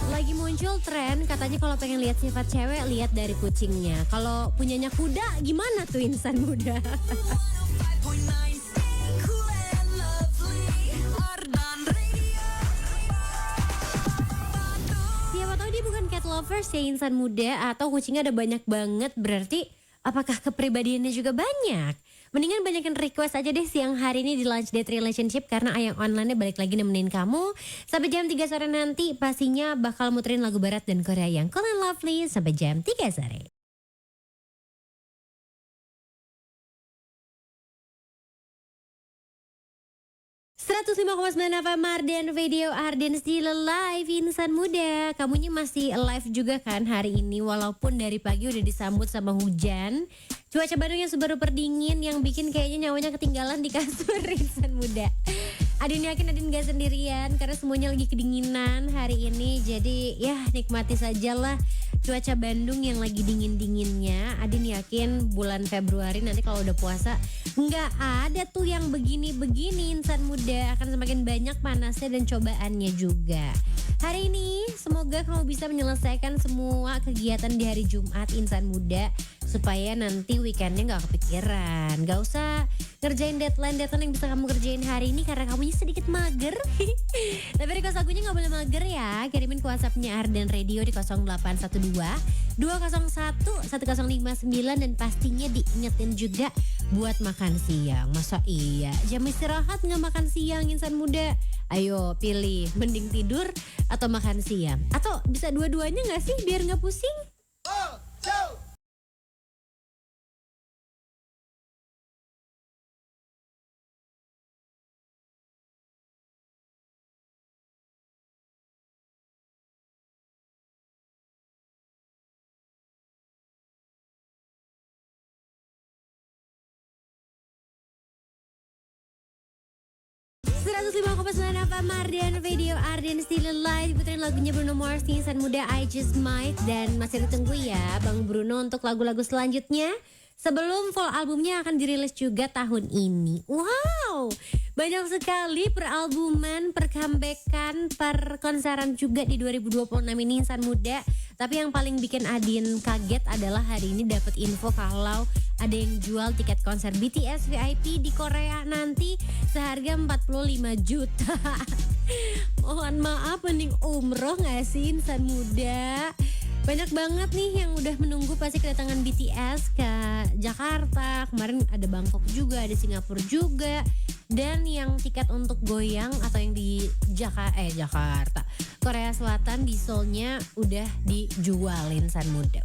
Lagi muncul tren katanya kalau pengen lihat sifat cewek lihat dari kucingnya. Kalau punyanya kuda gimana tuh insan muda? Siapa tahu dia bukan cat lovers ya insan muda atau kucingnya ada banyak banget berarti apakah kepribadiannya juga banyak? Mendingan banyakin request aja deh siang hari ini di Lunch Date Relationship karena Ayang Online-nya balik lagi nemenin kamu. Sampai jam 3 sore nanti pastinya bakal muterin lagu barat dan Korea yang cool and lovely sampai jam 3 sore. 105,9 FM Arden Radio Arden Still Alive insan muda. Kamunya masih alive juga kan hari ini walaupun dari pagi udah disambut sama hujan. Cuaca Bandung yang sebaru perdingin yang bikin kayaknya nyawanya ketinggalan di kasur insan muda. Adin yakin Adin gak sendirian karena semuanya lagi kedinginan hari ini. Jadi ya nikmati sajalah cuaca Bandung yang lagi dingin-dinginnya. Adin yakin bulan Februari nanti kalau udah puasa nggak ada tuh yang begini-begini insan muda. Akan semakin banyak panasnya dan cobaannya juga. Hari ini semoga kamu bisa menyelesaikan semua kegiatan di hari Jumat insan muda. Supaya nanti weekendnya gak kepikiran. Gak usah ngerjain deadline yang bisa kamu kerjain hari ini karena kamunya sedikit mager. Tapi request lagunya gak boleh mager ya. Kirimin ke WhatsAppnya Arden Radio di 0812 201 1059 dan pastinya diingetin juga buat makan siang. Masa iya jam istirahat gak makan siang insan muda? Ayo pilih mending tidur atau makan siang. Atau bisa dua-duanya gak sih biar gak pusing? Oh, so. 105,9 FM Arden Radio Arden Still Alive. Diputerin lagunya Bruno Mars insan muda I Just Might. Dan masih ditunggu ya Bang Bruno untuk lagu-lagu selanjutnya sebelum full albumnya akan dirilis juga tahun ini. Wow, banyak sekali peralbuman, percomebackan, perkonseran juga di 2026 ini insan muda. Tapi yang paling bikin Adin kaget adalah hari ini dapat info kalau ada yang jual tiket konser BTS VIP di Korea nanti seharga 45 juta. Mohon maaf mending umroh gak sih insan muda? Banyak banget nih yang udah menunggu pasti kedatangan BTS ke Jakarta. Kemarin ada Bangkok juga, ada Singapura juga. Dan yang tiket untuk goyang atau yang di Jakarta, Korea Selatan di Seoul-nya udah dijual insan muda.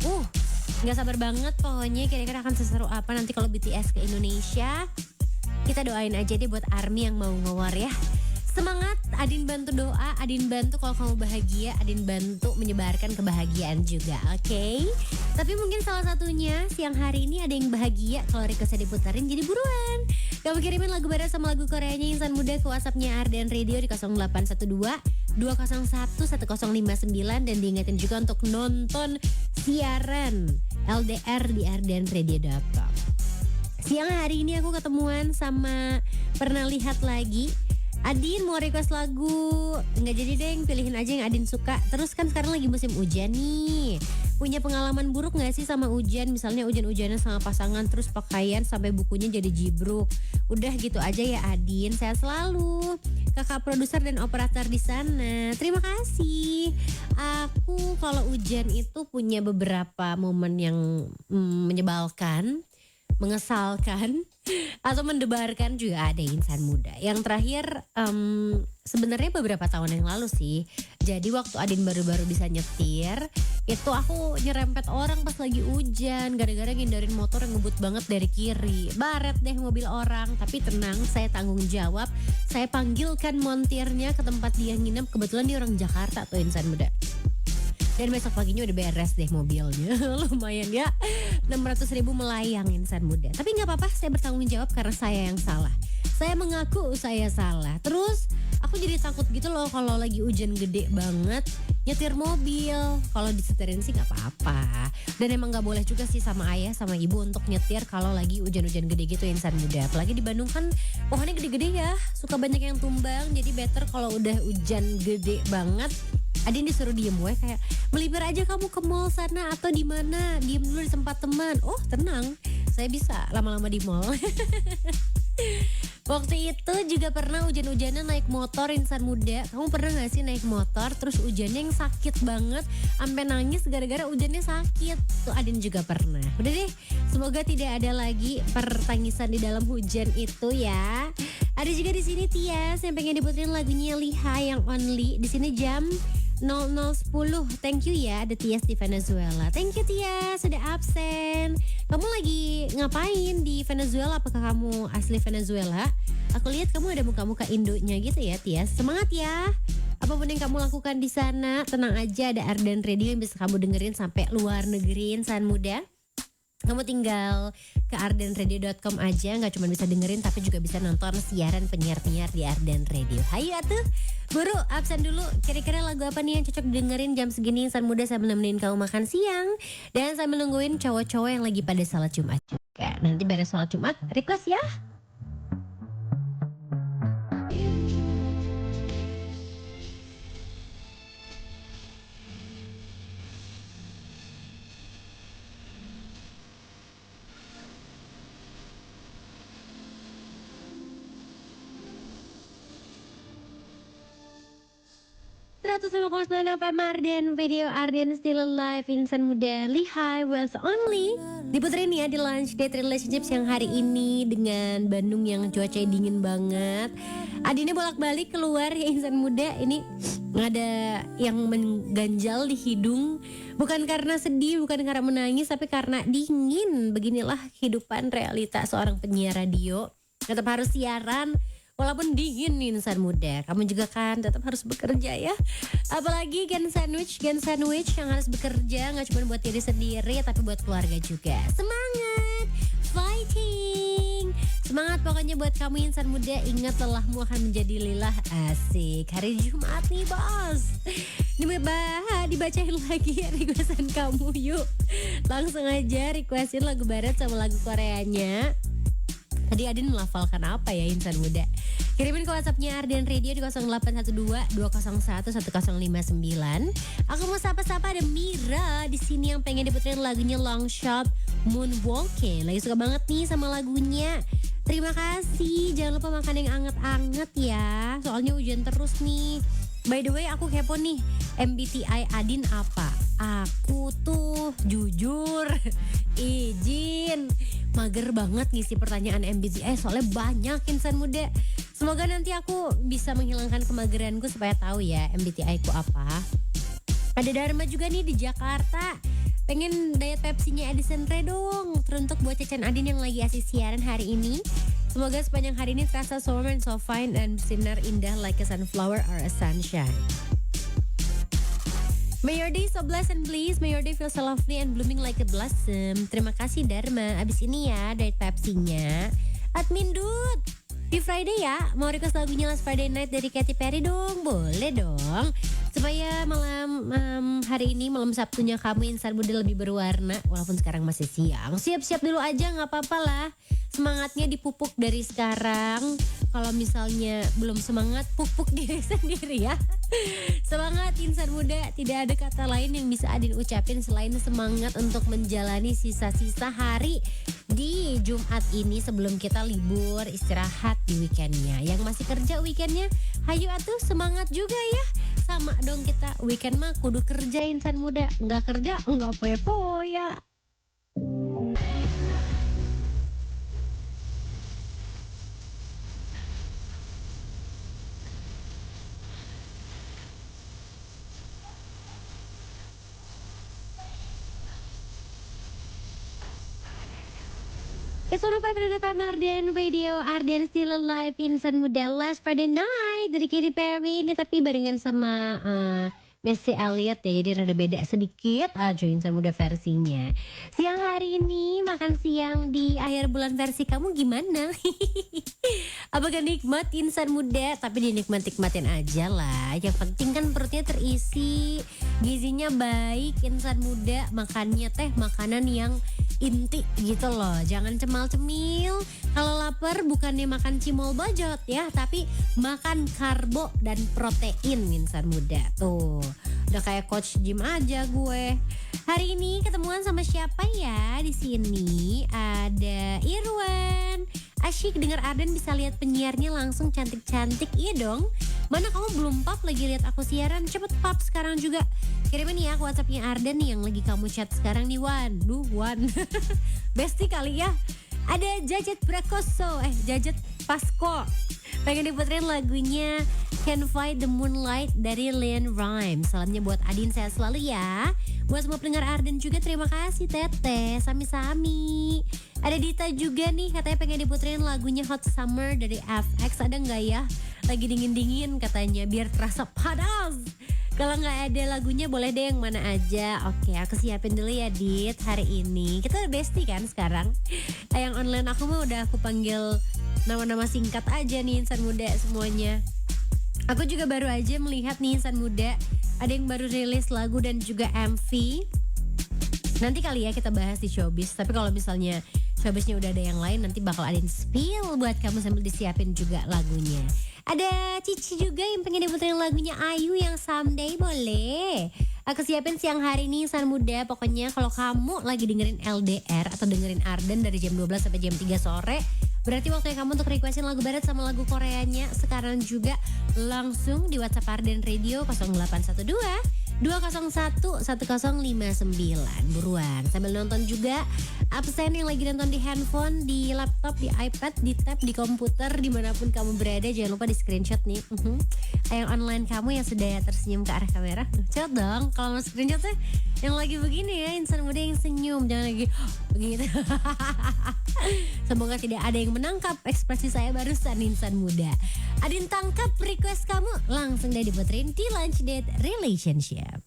Gak sabar banget pokoknya kira-kira akan seseru apa nanti kalau BTS ke Indonesia. Kita doain aja deh buat ARMY yang mau ngewar ya. Semangat, Adin bantu doa, Adin bantu kalau kamu bahagia, Adin bantu menyebarkan kebahagiaan juga, oke? Tapi mungkin salah satunya siang hari ini ada yang bahagia kalau requestnya diputerin jadi buruan. Kamu kirimin lagu barat sama lagu Koreanya insan muda ke WhatsAppnya Arden Radio di 0812 201 1059 dan diingetin juga untuk nonton siaran LDR di ardenradio.com. Siang hari ini aku ketemuan sama pernah lihat lagi. Adin mau request lagu, nggak jadi deh, pilihin aja yang Adin suka. Terus kan sekarang lagi musim hujan nih. Punya pengalaman buruk nggak sih sama hujan? Misalnya hujan-hujanan sama pasangan terus pakaian sampai bukunya jadi jibruk. Udah gitu aja ya Adin, sehat selalu. Kakak produser dan operator di sana. Terima kasih. Aku kalau hujan itu punya beberapa momen yang menyebalkan, mengesalkan atau mendebarkan juga ada insan muda. Yang terakhir sebenarnya beberapa tahun yang lalu sih. Jadi waktu Adin baru-baru bisa nyetir, itu aku nyerempet orang pas lagi hujan gara-gara ngindarin motor yang ngebut banget dari kiri. Baret deh mobil orang, tapi tenang, saya tanggung jawab. Saya panggilkan montirnya ke tempat dia nginep. Kebetulan dia orang Jakarta tuh insan muda. Dan besok paginya udah beres deh mobilnya. Lumayan ya, 600.000 melayang insan muda. Tapi gak apa-apa, saya bertanggung jawab karena saya yang salah. Saya mengaku saya salah. Terus Aku jadi takut gitu loh kalau lagi hujan gede banget nyetir mobil. Kalau disetirin sih nggak apa-apa. Dan emang nggak boleh juga sih sama ayah sama ibu untuk nyetir kalau lagi hujan-hujan gede gitu insan muda. Apalagi di Bandung kan pohonnya gede-gede ya, suka banyak yang tumbang. Jadi better kalau udah hujan gede banget, Adin disuruh diem kayak melipir aja kamu ke mall sana atau di mana, diem dulu di tempat teman. Oh tenang, saya bisa lama-lama di mall. Waktu itu juga pernah hujan-hujanan naik motor insan muda. Kamu pernah gak sih naik motor terus hujannya yang sakit banget sampai nangis gara-gara hujannya sakit? Tuh Adin juga pernah. Udah deh, semoga tidak ada lagi pertangisan di dalam hujan itu ya. Ada juga di sini Tias yang pengen diputerin lagunya Liha yang Only. Di sini jam 00.10. Thank you ya, ada Tias di Venezuela. Thank you Tias, sudah absen. Kamu lagi ngapain di Venezuela? Apakah kamu asli Venezuela? Aku lihat kamu ada muka-muka Indonya gitu ya Tias. Semangat ya. Apapun yang kamu lakukan di sana, tenang aja, ada Ardan Radio yang bisa kamu dengerin sampai luar negeri insan muda. Kamu tinggal ke ardenradio.com aja, gak cuma bisa dengerin tapi juga bisa nonton siaran penyiar-penyiar di Arden Radio. Hayu atuh, buru absen dulu. Kira-kira lagu apa nih yang cocok dengerin jam segini insan muda sambil nemenin kamu makan siang. Dan sambil nungguin cowok-cowok yang lagi pada salat Jumat juga. Nanti beres salat Jumat, request ya. 105,9 FM Arden, video Arden Still Alive, insan muda Lihai was only diputerin ya di Lunch Date Relationships yang hari ini dengan Bandung yang cuaca dingin banget. Adinnya bolak-balik keluar ya insan muda, ini ada yang mengganjal di hidung. Bukan karena sedih, bukan karena menangis, tapi karena dingin. Beginilah kehidupan realita seorang penyiar radio. Tetap harus siaran walaupun dingin nih insan muda. Kamu juga kan tetap harus bekerja ya. Apalagi Gen Sandwich yang harus bekerja gak cuma buat diri sendiri tapi buat keluarga juga. Semangat, fighting. Semangat pokoknya buat kamu insan muda. Ingat lelahmu akan menjadi lilah. Asik, hari Jumat nih bos. Dibacain lagi ya requestan kamu yuk. Langsung aja requestin lagu barat sama lagu Koreanya. Tadi Adin melafalkan apa ya insan muda? Kirimin ke WhatsAppnya Arden Radio di 0812-201-1059. Aku mau sapa-sapa ada Mira di sini yang pengen diputerin lagunya Long Shot Moonwalking. Lagi suka banget nih sama lagunya. Terima kasih. Jangan lupa makan yang anget-anget ya. Soalnya hujan terus nih. By the way aku kepo nih, MBTI Adin apa? Aku tuh jujur izin mager banget ngisi pertanyaan MBTI soalnya banyak insan muda. Semoga nanti aku bisa menghilangkan kemageranku supaya tahu ya MBTI ku apa. Ada Dharma juga nih di Jakarta. Pengen diet Pepsi-nya Edison Ray dong. Teruntuk buat Cecen Adin yang lagi asik siaran hari ini. Semoga sepanjang hari ini terasa so warm and so fine dan bersinar indah like a sunflower or a sunshine. May your day so blessed and please. May your day feel so lovely and blooming like a blossom. Terima kasih Dharma. Abis ini ya diet Pepsi-nya. Admin Dut, di Friday ya, mau request lagunya Last Friday Night dari Katy Perry dong. Boleh dong. Supaya malam hari ini, malam Sabtunya kamu insan muda lebih berwarna. Walaupun sekarang masih siang. Siap-siap dulu aja gak apa-apa lah. Semangatnya dipupuk dari sekarang. Kalau misalnya belum semangat, pupuk diri sendiri ya. Semangat insan muda. Tidak ada kata lain yang bisa Adin ucapin selain semangat untuk menjalani sisa-sisa hari di Jumat ini sebelum kita libur istirahat di weekendnya. Yang masih kerja weekendnya, hayu atuh semangat juga ya. Sama dong kita, weekend mah kudu kerja insan muda. Nggak kerja, nggak poya-poya. It's one of my favorite FM Arden Radio, Arden Still Alive, insan muda Last Friday Night dari Katy Perry ini tapi barengan sama Missy Elliott ya, jadi rada beda sedikit aja Insan Muda versinya. Siang hari ini makan siang di akhir bulan versi kamu gimana? Apakah nikmat Insan Muda? Tapi dinikmat-nikmatin aja lah. Yang penting kan perutnya terisi, gizinya baik. Insan Muda makannya teh makanan yang inti gitu loh. Jangan cemal-cemil. Kalau lapar bukannya makan cimol bojot ya, tapi makan karbo dan protein Insan Muda. Tuh, udah kayak coach gym aja gue. Hari ini ketemuan sama siapa ya? Di sini ada Irwan. Asyik denger Arden, bisa lihat penyiarnya langsung cantik-cantik. Iya dong. Mana kamu belum pap lagi lihat aku siaran? Cepet pap sekarang juga. Kirimin ya WhatsAppnya Arden nih yang lagi kamu chat sekarang nih Wan. Wan. Besti kali ya. Ada Jajet Brakoso, Jajet Pasko. Pengen diputerin lagunya Can Fight the Moonlight dari Leon Rhymes. Salamnya buat Adin, sehat selalu ya. Buat semua pendengar Arden juga terima kasih Teteh, sami-sami. Ada Dita juga nih katanya pengen diputerin lagunya Hot Summer dari FX. Ada nggak ya? Lagi dingin-dingin katanya biar terasa panas. Kalau nggak ada lagunya boleh deh yang mana aja. Oke, aku siapin dulu ya Dit hari ini. Kita udah bestie kan sekarang. Yang online aku mah udah aku panggil nama-nama singkat aja nih Insan Muda semuanya. Aku juga baru aja melihat nih Insan Muda ada yang baru rilis lagu dan juga MV. Nanti kali ya kita bahas di Showbiz. Tapi kalau misalnya Showbiznya udah ada yang lain, nanti bakal ada spill buat kamu sambil disiapin juga lagunya. Ada Cici juga yang pengen diputerin lagunya Ayu yang Someday, boleh. Aku siapin siang hari ini Insan Muda. Pokoknya kalau kamu lagi dengerin LDR atau dengerin Arden dari jam 12 sampai jam 3 sore, berarti waktunya kamu untuk requestin lagu barat sama lagu Koreanya. Sekarang juga langsung di WhatsApp Arden Radio 0812 201 1059. Buruan. Sambil nonton juga, absen yang lagi nonton di handphone, di laptop, di iPad, di tab, di komputer, dimanapun kamu berada, jangan lupa di screenshot nih. Yang online kamu yang sudah tersenyum ke arah kamera, cepet dong. Kalau mau screenshot tuh yang lagi begini ya, Insan Muda yang senyum, jangan lagi begitu. Semoga tidak ada yang menangkap ekspresi saya barusan Insan Muda. Adin tangkap request kamu, langsung deh diputerin di Lunch Date Relationship.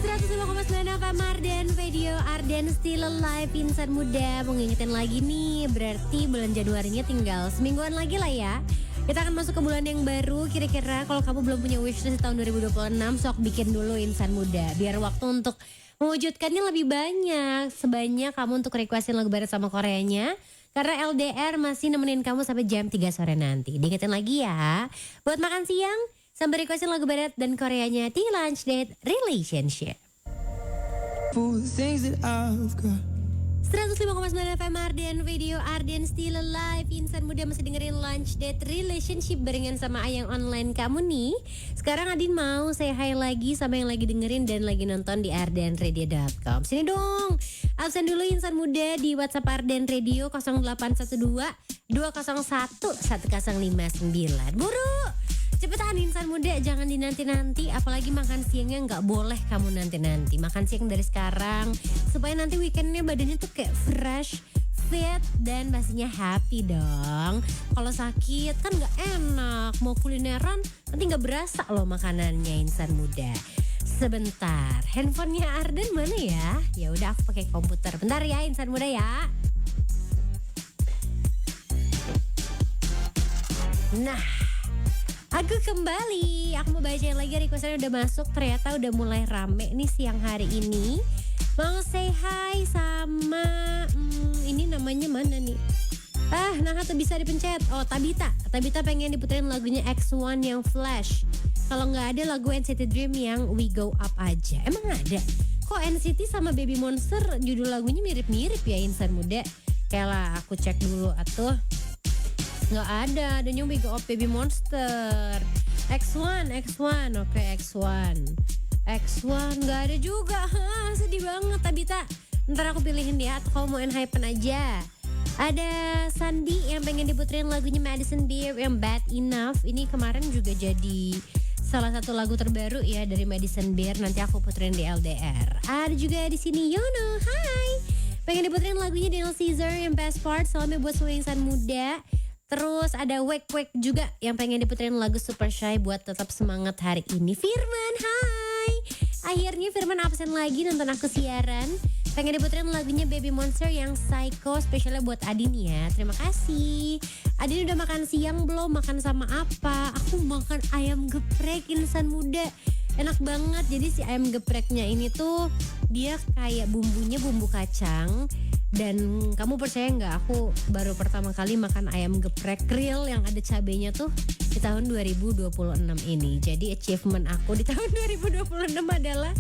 105,9 FM Arden Radio, Arden Still Alive. Insan Muda mau ngingetin lagi nih, berarti bulan Januarinya tinggal semingguan lagi lah ya. Kita akan masuk ke bulan yang baru. Kira-kira kalau kamu belum punya wishlist di tahun 2026, sok bikin dulu Insan Muda, biar waktu untuk mewujudkannya lebih banyak. Sebanyak kamu untuk requestin lagu barat sama Koreanya, karena LDR masih nemenin kamu sampai jam 3 sore nanti. Diingetin lagi ya, buat makan siang sambil requestin lagu barat dan Koreanya di Lunch Date Relationship. 105,9 FM Arden Radio, Arden Still Alive. Insan Muda masih dengerin Lunch Date Relationship barengan sama Ayang online kamu nih. Sekarang Adin mau say hi lagi sama yang lagi dengerin dan lagi nonton di ardenradio.com. Sini dong, absen dulu Insan Muda di WhatsApp Arden Radio 0812 201 1059. Buru, cepetan Insan Muda, jangan dinanti-nanti. Apalagi makan siangnya gak boleh kamu nanti-nanti. Makan siang dari sekarang supaya nanti weekendnya badannya tuh kayak fresh, fit, dan pastinya happy dong. Kalau sakit kan gak enak. Mau kulineran nanti gak berasa loh makanannya Insan Muda. Sebentar, handphonenya Arden mana ya? Ya udah aku pakai komputer. Bentar ya Insan Muda ya. Nah, aku kembali. Aku mau bacain lagi requestnya udah masuk. Ternyata udah mulai rame nih siang hari ini. Mau say hi sama ini namanya mana nih? Nah tuh bisa dipencet. Oh, Tabita. Tabita pengen diputerin lagunya X1 yang Flash. Kalau nggak ada lagu NCT Dream yang We Go Up aja. Emang ada? Kok NCT sama Baby Monster judul lagunya mirip-mirip ya Insan Muda? Kayak lah aku cek dulu atuh. Nggak ada, adanya We Go Up Baby Monster. X1, oke X1 nggak ada juga. Sedih banget Tabita. Ntar aku pilihin dia atau kamu mau Enhypen aja. Ada Sandi yang pengen diputerin lagunya Madison Beer yang Bad Enough. Ini kemarin juga jadi salah satu lagu terbaru ya dari Madison Beer. Nanti aku puterin di LDR. Ada juga di sini Yono, hai. Pengen diputerin lagunya Daniel Caesar yang Best Part, salamnya buat semua insan muda. Terus ada Wek juga yang pengen diputerin lagu Super Shy buat tetap semangat hari ini. Firman, hai. Akhirnya Firman absen lagi nonton aku siaran. Pengen diputerin lagunya Baby Monster yang Psycho, spesialnya buat Adin ya. Terima kasih. Adin udah makan siang belum? Makan sama apa? Aku makan ayam geprek insan muda. Enak banget. Jadi si ayam gepreknya ini tuh dia kayak bumbunya bumbu kacang. Dan kamu percaya nggak, aku baru pertama kali makan ayam geprek grill yang ada cabenya tuh di tahun 2026 ini. Jadi achievement aku di tahun 2026 adalah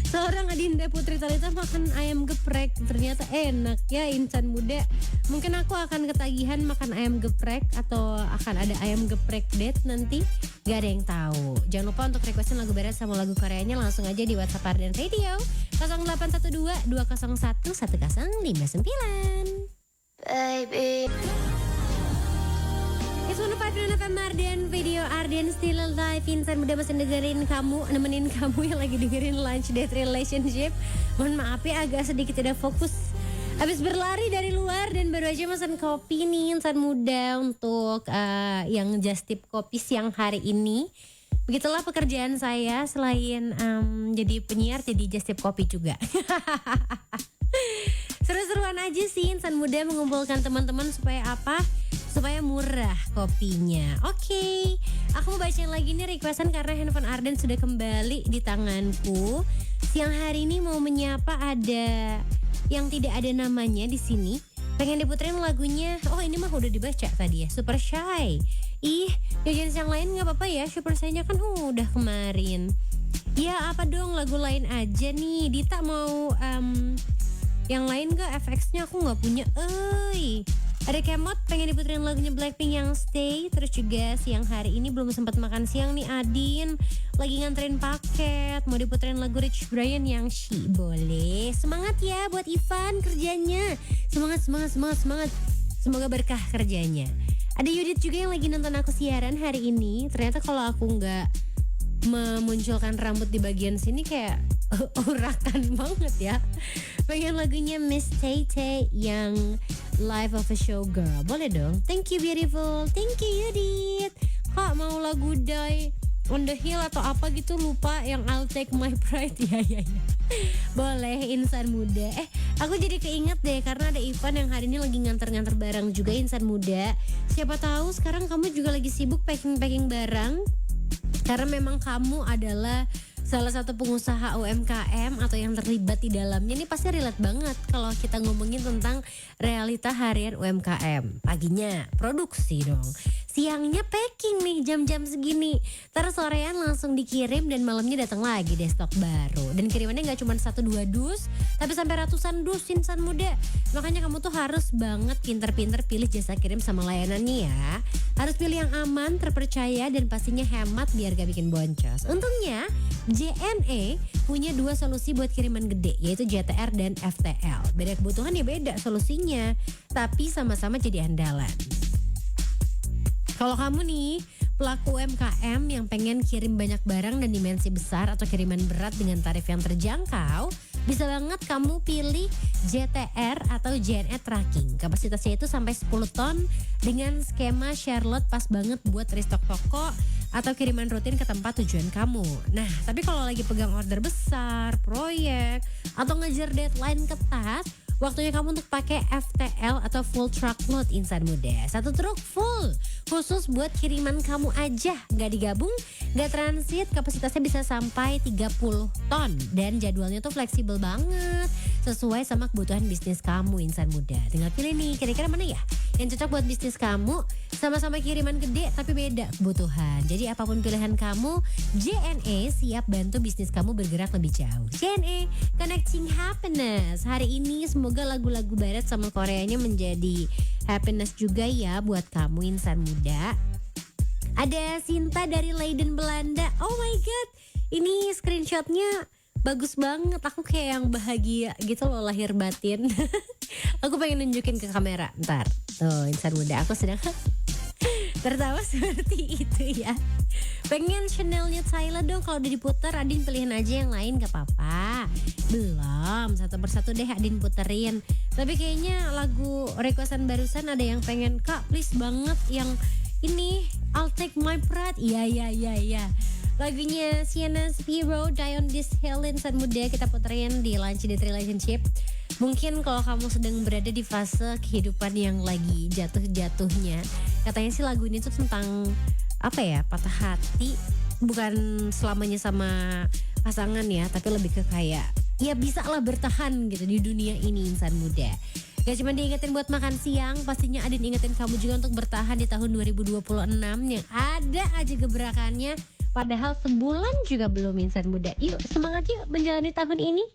seorang Adinda Putri Talita makan ayam geprek. Ternyata enak ya insan muda. Mungkin aku akan ketagihan makan ayam geprek atau akan ada ayam geprek date nanti. Gak ada yang tahu. Jangan lupa untuk requestin lagu beres sama lagu Koreanya langsung aja di WhatsApp Arden Radio 0812 201 1059. Baby. It's 105 FM Arden Video Arden Still Alive. Insan muda masih dengerin kamu, nemenin kamu yang lagi dengerin Lunch Date Relationship. Mohon maaf ya agak sedikit tidak fokus. Habis berlari dari luar dan baru aja pesan kopi nih insan muda untuk yang Just Tip Kopi siang hari ini. Begitulah pekerjaan saya selain jadi penyiar, jadi Just Tip Kopi juga. Seru-seruan aja sih insan muda mengumpulkan teman-teman supaya apa? Supaya murah kopinya. Oke, aku mau bacain lagi nih requestan karena handphone Arden sudah kembali di tanganku. Siang hari ini mau menyapa ada yang tidak ada namanya di sini. Pengen diputerin lagunya. Oh ini mah udah dibaca tadi ya. Super Shy. Ih, jenis yang lain nggak apa-apa ya. Super Shy-nya kan udah kemarin. Ya apa dong lagu lain aja nih. Dita mau yang lain gak? FX-nya aku gak punya. Ada Kemot pengen diputerin lagunya Blackpink yang Stay. Terus juga siang hari ini belum sempat makan siang nih Adin, lagi nganterin paket. Mau diputerin lagu Rich Brian yang She. Boleh. Semangat ya buat Ivan kerjanya. Semangat. Semoga berkah kerjanya. Ada Yudit juga yang lagi nonton aku siaran hari ini. Ternyata kalau aku gak memunculkan rambut di bagian sini kayak urakan banget ya. Pengen lagunya Miss Tay yang Life of a Showgirl. Boleh dong. Thank you beautiful. Thank you Yudit. Kak mau lagu Die on the Hill atau apa gitu, lupa yang I'll Take My Pride. Ya. Boleh insan muda. Aku jadi keinget deh karena ada Ivan yang hari ini lagi nganter-nganter barang juga insan muda. Siapa tahu sekarang kamu juga lagi sibuk packing barang. Karena memang kamu adalah salah satu pengusaha UMKM atau yang terlibat di dalamnya. Ini pasti relate banget kalau kita ngomongin tentang realita harian UMKM. Paginya produksi dong, siangnya packing nih jam-jam segini. Terus sorean langsung dikirim dan malamnya datang lagi deh stok baru. Dan kirimannya gak cuma 1-2 dus, tapi sampai ratusan dus insan muda. Makanya kamu tuh harus banget pinter-pinter pilih jasa kirim sama layanannya ya. Harus pilih yang aman, terpercaya dan pastinya hemat biar gak bikin boncos. Untungnya JNE punya 2 solusi buat kiriman gede, yaitu JTR dan FTL. Beda kebutuhan ya beda solusinya, tapi sama-sama jadi andalan. Kalau kamu nih pelaku UMKM yang pengen kirim banyak barang dan dimensi besar atau kiriman berat dengan tarif yang terjangkau, bisa banget kamu pilih JTR atau JNE Tracking. Kapasitasnya itu sampai 10 ton dengan skema share lot pas banget buat restock toko atau kiriman rutin ke tempat tujuan kamu. Nah, tapi kalau lagi pegang order besar, proyek, atau ngejar deadline ketat, waktunya kamu untuk pakai FTL atau full truckload insan muda. 1 truk full khusus buat kiriman kamu aja, gak digabung, gak transit, kapasitasnya bisa sampai 30 ton dan jadwalnya tuh fleksibel banget sesuai sama kebutuhan bisnis kamu insan muda. Tinggal pilih nih kira-kira mana ya yang cocok buat bisnis kamu. Sama-sama kiriman gede tapi beda kebutuhan. Jadi apapun pilihan kamu, JNE siap bantu bisnis kamu bergerak lebih jauh. JNE Connecting Happiness. Hari ini semoga lagu-lagu barat sama Koreanya menjadi happiness juga ya buat kamu insan muda. Ada Sinta dari Leiden Belanda. Oh my god, ini screenshotnya bagus banget. Aku kayak yang bahagia gitu loh lahir batin. Aku pengen nunjukin ke kamera. Ntar tuh insan muda aku sedang Tertawa seperti itu ya. Pengen Chanelnya Tyler dong, kalau udah diputar Adin pilihin aja yang lain gak apa-apa. Belum, satu persatu deh Adin puterin. Tapi kayaknya lagu requestan barusan ada yang pengen, Kak please banget yang ini I'll Take My Pride. Iya. Lagunya Sienna Spiro, Die on This Hill, insan muda kita puterin di Lunch Date Relationship. Mungkin kalau kamu sedang berada di fase kehidupan yang lagi jatuh-jatuhnya, katanya sih lagu ini tuh tentang apa ya, patah hati, bukan selamanya sama pasangan ya, tapi lebih ke kayak ya bisa lah bertahan gitu di dunia ini insan muda. Gak cuma diingetin buat makan siang, pastinya Adin ingetin kamu juga untuk bertahan di tahun 2026 yang ada aja gebrakannya. Padahal sebulan juga belum insan muda. Yuk semangat yuk menjalani tahun ini.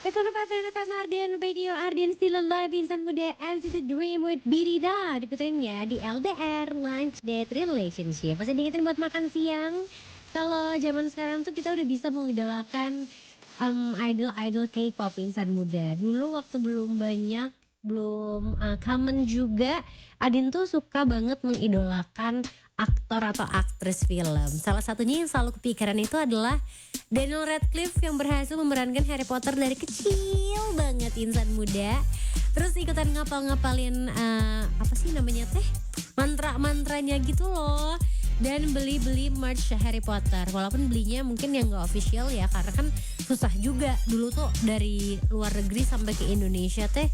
Betul Pak Ardian Radio Ardian Still Alive insan muda NCT Dream with Birida diputerin ya di LDR Lunch Date Relationship. Masih diingetin buat makan siang. Kalau zaman sekarang tuh kita udah bisa mengidolakan idol-idol K-pop insan muda. Dulu waktu belum banyak, belum common juga, Adin tuh suka banget mengidolakan aktor atau aktris film. Salah satunya yang selalu kepikiran itu adalah Daniel Radcliffe yang berhasil memerankan Harry Potter dari kecil banget insan muda. Terus ikutan ngapalin apa sih namanya teh, mantra-mantranya gitu loh. Dan beli merch Harry Potter, walaupun belinya mungkin yang gak official ya, karena kan susah juga dulu tuh dari luar negeri sampai ke Indonesia teh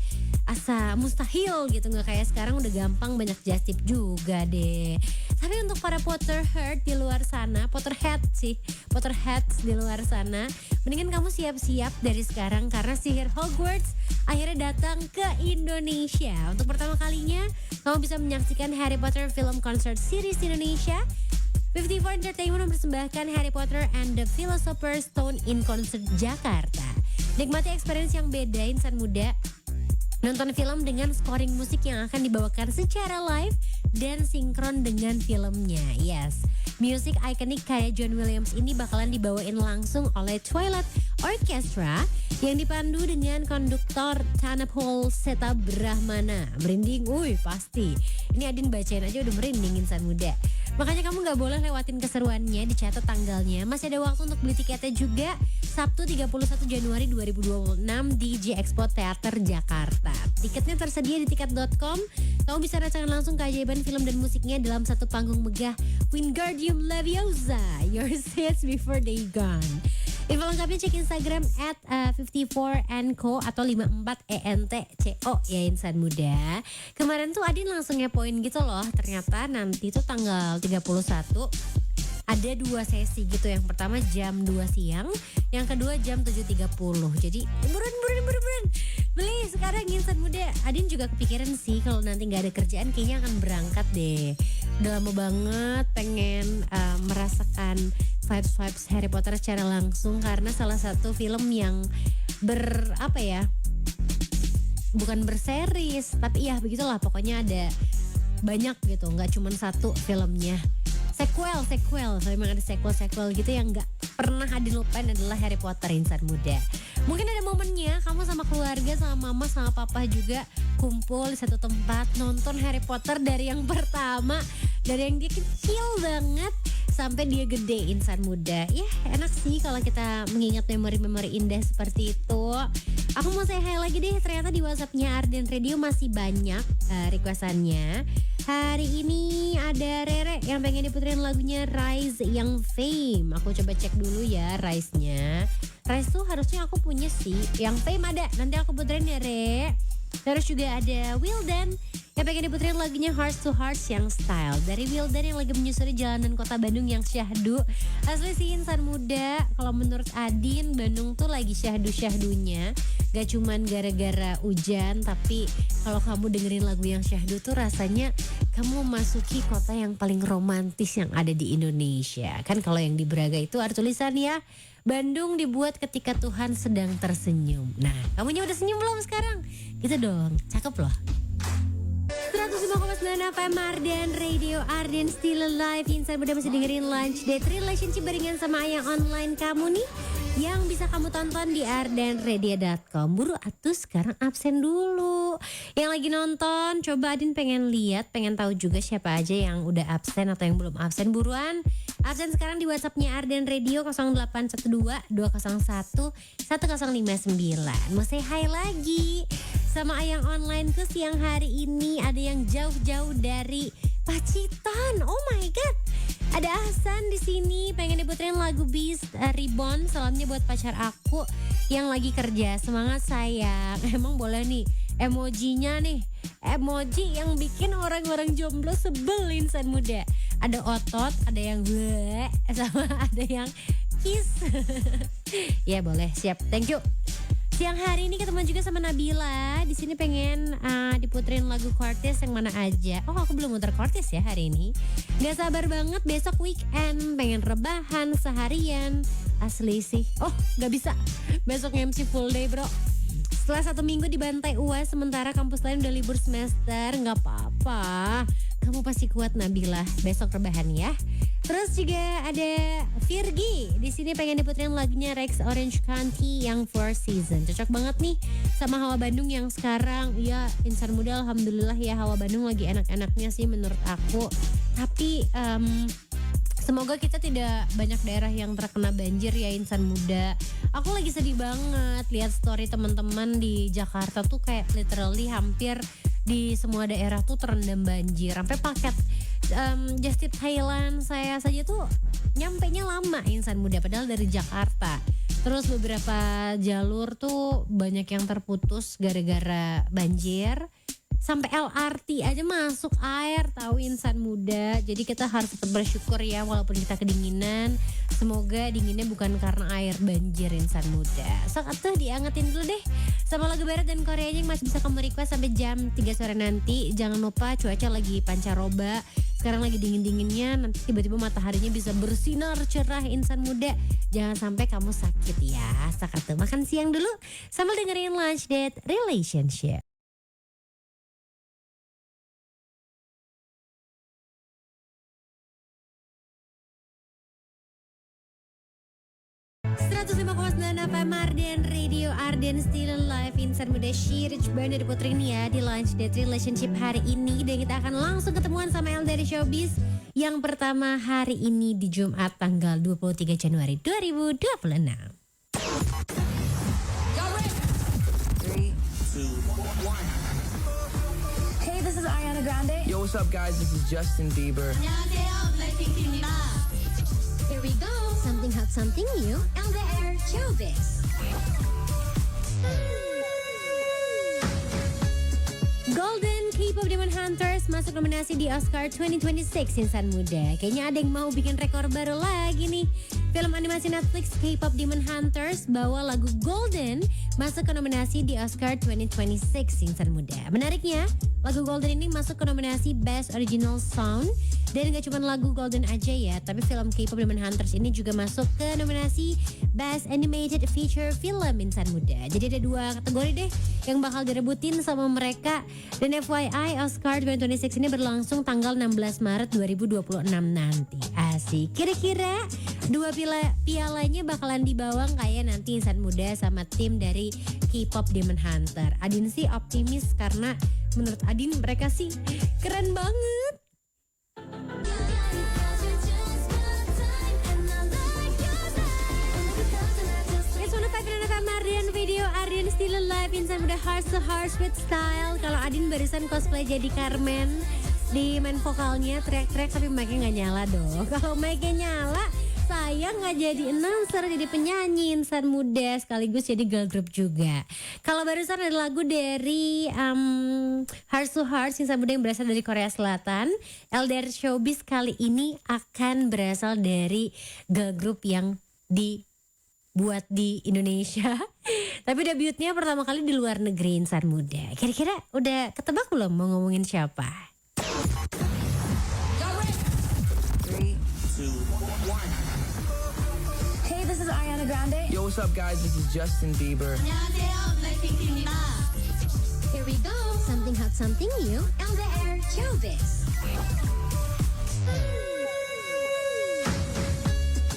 asa mustahil gitu, nggak kayak sekarang udah gampang, banyak just tip juga deh. Tapi untuk para Potterhead di luar sana, Potterheads di luar sana, mendingan kamu siap-siap dari sekarang karena sihir Hogwarts akhirnya datang ke Indonesia. Untuk pertama kalinya kamu bisa menyaksikan Harry Potter Film Concert Series di Indonesia. 54 Entertainment mempersembahkan Harry Potter and the Philosopher's Stone in Concert Jakarta. Nikmati experience yang beda insan muda. Nonton film dengan scoring musik yang akan dibawakan secara live dan sinkron dengan filmnya. Yes, musik ikonik kayak John Williams ini bakalan dibawain langsung oleh Twilight Orchestra yang dipandu dengan konduktor Tanapol Seta Brahmana. Merinding, pasti. Ini Adin bacain aja udah merinding insan muda. Makanya kamu gak boleh lewatin keseruannya, dicatat tanggalnya. Masih ada waktu untuk beli tiketnya juga. Sabtu 31 Januari 2026 di J Expo Theater Jakarta. Tiketnya tersedia di tiket.com. Kamu bisa rasakan langsung keajaiban film dan musiknya dalam satu panggung megah Wingardium Leviosa, your seats before they gone. Info lengkapnya cek Instagram at 54NCO atau 54ENTCO ya insan muda. Kemarin tuh Adin langsung ngepoin gitu loh, ternyata nanti tuh tanggal 31 ada 2 sesi gitu. Yang pertama jam 2 siang, yang kedua jam 7.30. Jadi buruan beli sekarang insan muda. Adin juga kepikiran sih kalau nanti gak ada kerjaan kayaknya akan berangkat deh. Udah lama banget pengen merasakan vibes Harry Potter secara langsung, karena salah satu film yang bukan berseris, tapi ya begitulah pokoknya ada banyak gitu, nggak cuma satu filmnya. Sequel, memang ada sequel gitu yang nggak pernah Adin lupain adalah Harry Potter insan muda. Mungkin ada momennya kamu sama keluarga, sama mama, sama papa juga kumpul di satu tempat nonton Harry Potter dari yang pertama, dari yang dia kecil banget sampai dia gede insan muda. Ya enak sih kalau kita mengingat memori-memori indah seperti itu. Aku mau say hi lagi deh, ternyata di WhatsAppnya Ardian Radio masih banyak requestannya. Hari ini ada Rere yang pengen diputerin lagunya Rise yang Fame. Aku coba cek dulu ya Rise-nya. Restu harusnya aku punya sih. Yang Fame ada, nanti aku puterin ya Re. Terus juga ada Wildan yang pengen diputerin lagunya Hearts to Hearts yang Style. Dari Wildan yang lagi menyusuri jalanan kota Bandung yang syahdu. Asli sih insan muda, kalau menurut Adin Bandung tuh lagi syahdu-syahdunya. Gak cuman gara-gara hujan, tapi kalau kamu dengerin lagu yang syahdu tuh rasanya kamu memasuki kota yang paling romantis yang ada di Indonesia. Kan kalau yang di Braga itu ada tulisan ya, Bandung dibuat ketika Tuhan sedang tersenyum. Nah, kamunya udah senyum belum sekarang? Gitu dong, cakep loh. 105,9 FM Arden Radio, Arden Still Alive. Insan muda masih dengerin Lunch Date Relationship barengan sama Ayang Online kamu nih, yang bisa kamu tonton di ardenradio.com. Buru atuh sekarang absen dulu. Yang lagi nonton, coba Adin pengen lihat, pengen tahu juga siapa aja yang udah absen atau yang belum absen. Buruan absen sekarang di WhatsAppnya Arden Radio 0812 201 1059. Mau say hi lagi sama Ayang Online ke siang hari ini. Ada yang jauh-jauh dari Pacitan. Oh my god. Ada Ahsan di sini pengen diputerin lagu Beast Reborn. Salamnya buat pacar aku yang lagi kerja. Semangat sayang. Emang boleh nih emojinya nih. Emoji yang bikin orang-orang jomblo sebel insan muda. Ada otot, ada yang bleh, sama ada yang kiss. Ya boleh, siap. Thank you. Siang hari ini ketemu juga sama Nabila. Di sini pengen diputerin lagu Cortez yang mana aja. Oh, aku belum muter Cortez ya hari ini. Gak sabar banget besok weekend. Pengen rebahan seharian. Asli sih. Oh, gak bisa. Besok MC full day bro. Setelah 1 minggu dibantai UAS, sementara kampus lain udah libur semester. Gak apa-apa. Kamu pasti kuat Nabila. Besok rebahan ya. Terus juga ada Virgi. Di sini pengen diputerin lagunya Rex Orange County yang Four Season. Cocok banget nih sama hawa Bandung yang sekarang. Ya insan muda alhamdulillah ya, hawa Bandung lagi enak-enaknya sih menurut aku. Tapi semoga kita tidak banyak daerah yang terkena banjir ya insan muda. Aku lagi sedih banget lihat story teman-teman di Jakarta tuh kayak literally hampir di semua daerah tuh terendam banjir. Sampai paket just tip Thailand saya saja tuh nyampenya lama insan muda padahal dari Jakarta. Terus beberapa jalur tuh banyak yang terputus gara-gara banjir. Sampai LRT aja masuk air tahu insan muda. Jadi kita harus tetap bersyukur ya walaupun kita kedinginan. Semoga dinginnya bukan karena air banjir insan muda. Saat tuh diangetin dulu deh sama lagu barat dan Korea yang masih bisa kamu request sampai jam 3 sore nanti. Jangan lupa cuaca lagi pancaroba. Sekarang lagi dingin-dinginnya, nanti tiba-tiba mataharinya bisa bersinar cerah insan muda. Jangan sampai kamu sakit ya. Saat tuh makan siang dulu sambil dengerin Lunch Date Relationship. 105,9 FM Arden Radio, Arden Still Alive. Insan muda Shirich Band dari Putri ini ya di Lunch Date Relationship hari ini. Dan kita akan langsung ketemuan sama El dari Showbiz yang pertama hari ini di Jumat tanggal 23 Januari 2026. Hey, this is Ariana Grande. Yo, what's up, guys? This is Justin Bieber. Here we go. Something hot, something new. LDR Showbiz. Golden K-pop Demon Hunters masuk nominasi di Oscar 2026 insan muda. Kayaknya ada yang mau bikin rekor baru lagi nih. Film animasi Netflix K-pop Demon Hunters bawa lagu Golden masuk ke nominasi di Oscar 2026 insan muda. Menariknya, lagu Golden ini masuk ke nominasi Best Original Song. Dan gak cuma lagu Golden aja ya, tapi film K-pop Demon Hunters ini juga masuk ke nominasi Best Animated Feature Film insan muda. Jadi ada 2 kategori deh yang bakal direbutin sama mereka. Dan FYI, Oscar 2026 ini berlangsung tanggal 16 Maret 2026 nanti. Asik. Kira-kira 2 pialanya bakalan dibawang kayak nanti insan muda sama tim dari K-pop Demon Hunter. Adin sih optimis karena menurut Adin mereka sih keren banget. It's 105 FM Arden Video, Arden Still Alive. Insan muda Hearts to Hearts with Style. Kalau Adin barusan cosplay jadi Carmen, di main vokalnya teriak-teriak tapi mic-nya gak nyala dong. Kalau mic-nya nyala, saya kebayang gak jadi announcer, jadi penyanyi insan muda sekaligus jadi girl group juga. Kalau barusan ada lagu dari Heart to Heart, insan muda yang berasal dari Korea Selatan. LDR Showbiz kali ini akan berasal dari girl group yang dibuat di Indonesia. Tapi debutnya pertama kali di luar negeri insan muda. Kira-kira udah ketebak belum mau ngomongin siapa? 3, 2, 1. Hey, this is Ariana Grande. Yo, what's up, guys? This is Justin Bieber. Here we go. Something hot, something new. LDR Showbiz.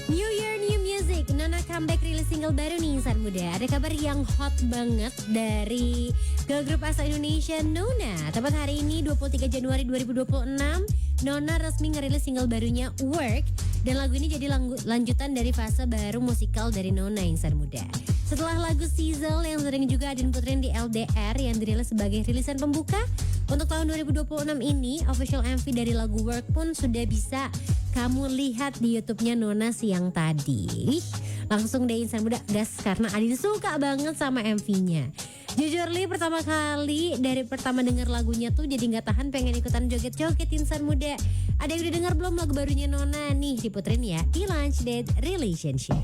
New Year, new music. Nona comeback rilis single baru nih insan muda. Ada kabar yang hot banget dari girl group asal Indonesia Nona. Tepat hari ini 23 Januari 2026, Nona resmi ngerilis single barunya Work. Dan lagu ini jadi lanjutan dari fase baru musikal dari Nona insan muda. Setelah lagu Sizzle yang sering juga diputerin di LDR yang dirilis sebagai rilisan pembuka untuk tahun 2026 ini, official MV dari lagu Work pun sudah bisa kamu lihat di YouTube-nya Nona siang tadi. Langsung deh insan muda gas karena Adin suka banget sama MV-nya. Jujur Li, pertama kali dari pertama denger lagunya tuh jadi nggak tahan pengen ikutan joget-joget insan muda. Ada yang udah denger belum lagu barunya Nona? Nih diputerin ya di Lunch Date Relationship.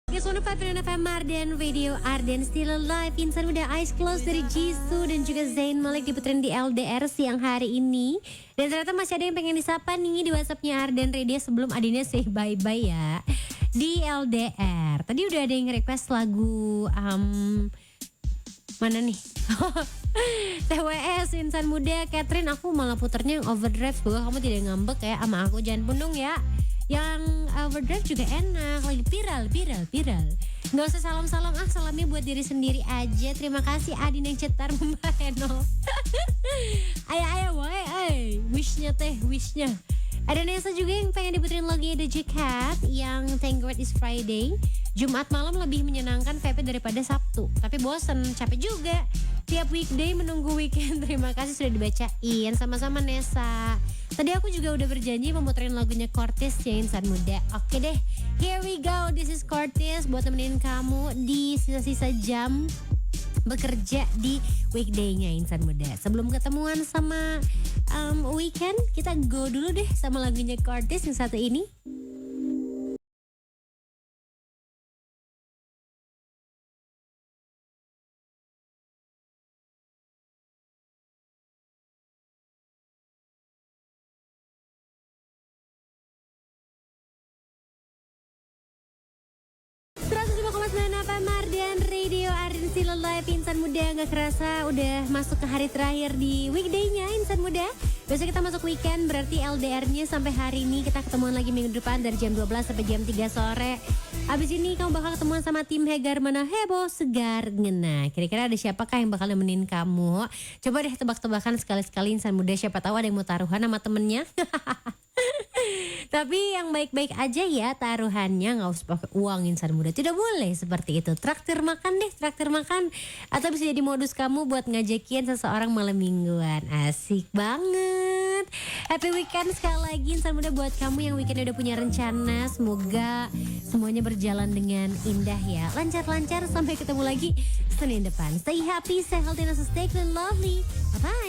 Guys, 105.9 FM Arden Radio Arden Still Alive. Insan muda Eyes Closed dari Jisoo dan juga Zayn Malik diputerin di LDR siang hari ini. Dan ternyata masih ada yang pengen disapa nih di WhatsAppnya Arden Radio sebelum Adinnya say bye-bye ya di LDR. Tadi udah ada yang request lagu mana nih? TWS insan muda Catherine, aku malah puternya yang Overdrive. Semoga kamu tidak ngambek ya sama aku, jangan punung ya. Yang Overdrive juga enak, lagi viral. Gak usah salam-salam, salamnya buat diri sendiri aja. Terima kasih Adin yang cetar Mbak Eno. Ayo woy, wishnya. Ada Nesa juga yang pengen diputerin lagunya The Cat yang Thank God It's Friday. Jumat malam lebih menyenangkan VP daripada Sabtu. Tapi bosen, capek juga. Tiap weekday menunggu weekend. Terima kasih sudah dibacain. Sama-sama Nesa. Tadi aku juga udah berjanji memuterin lagunya Cortez ya insan muda. Oke deh, here we go. This is Cortez buat temenin kamu di sisa-sisa jam bekerja di weekday-nya insan muda. Sebelum ketemuan sama weekend, kita go dulu deh sama lagunya Cortez yang satu ini. Mardian Radio Arden Still Alive. Insan muda gak kerasa udah masuk ke hari terakhir di weekday-nya insan muda. Besok kita masuk weekend, berarti LDR-nya sampai hari ini. Kita ketemuan lagi minggu depan dari jam 12 sampai jam 3 sore. Abis ini kamu bakal ketemuan sama tim Hegar Mana Heboh Segar Ngena. Kira-kira ada siapakah yang bakal nemenin kamu? Coba deh tebak-tebakan sekali-sekali insan muda. Siapa tahu ada yang mau taruhan sama temennya. Tapi yang baik-baik aja ya taruhannya, nggak usah pakai uang insan muda. Tidak boleh seperti itu. Traktir makan deh, traktir makan. Atau bisa jadi modus kamu buat ngajakin seseorang malam mingguan. Asik banget. Happy weekend sekali lagi insan muda buat kamu yang weekend udah punya rencana. Semoga semuanya berjalan dengan indah ya. Lancar-lancar, sampai ketemu lagi Senin depan. Stay happy, stay healthy, and stay clean, lovely. Bye-bye.